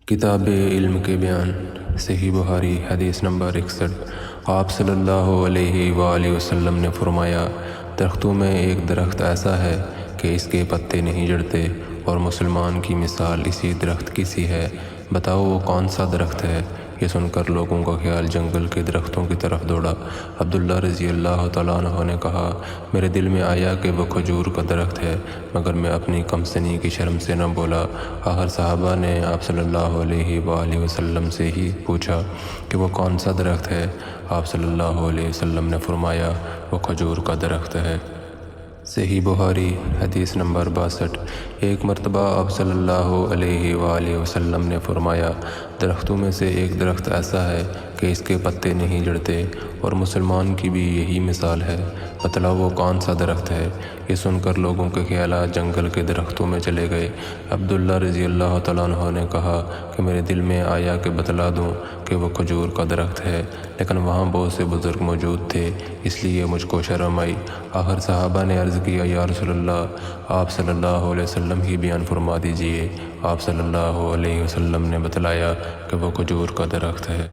کتاب علم کے بیان، صحیح بخاری حدیث نمبر 61۔ آپ صلی اللہ علیہ وآلہ وسلم نے فرمایا، درختوں میں ایک درخت ایسا ہے کہ اس کے پتے نہیں جھڑتے، اور مسلمان کی مثال اسی درخت کی سی ہے۔ بتاؤ وہ کون سا درخت ہے؟ یہ سن کر لوگوں کا خیال جنگل کے درختوں کی طرف دوڑا۔ عبداللہ رضی اللہ تعالیٰ عنہ نے کہا، میرے دل میں آیا کہ وہ کھجور کا درخت ہے، مگر میں اپنی کم سنی کی شرم سے نہ بولا۔ آخر صحابہ نے آپ صلی اللہ علیہ وآلہ وسلم سے ہی پوچھا کہ وہ کون سا درخت ہے؟ آپ صلی اللہ علیہ وسلم نے فرمایا، وہ کھجور کا درخت ہے۔ صحیح بخاری حدیث نمبر 62۔ ایک مرتبہ آپ صلی اللہ علیہ وآلہ وسلم نے فرمایا، درختوں میں سے ایک درخت ایسا ہے کہ اس کے پتے نہیں جھڑتے، اور مسلمان کی بھی یہی مثال ہے۔ بتلاؤ وہ کون سا درخت ہے؟ یہ سن کر لوگوں کے خیالات جنگل کے درختوں میں چلے گئے۔ عبداللہ رضی اللہ تعالیٰ عنہ نے کہا کہ میرے دل میں آیا کہ بتلا دوں کہ وہ کھجور کا درخت ہے، لیکن وہاں بہت سے بزرگ موجود تھے، اس لیے مجھ کو شرم آئی۔ آخر صحابہ نے عرض کیا، یا رسول اللہ، آپ صلی اللہ علیہ وسلم ہی بیان فرما دیجئے۔ آپ صلی اللہ علیہ وسلم نے بتلایا کہ وہ کھجور کا درخت ہے۔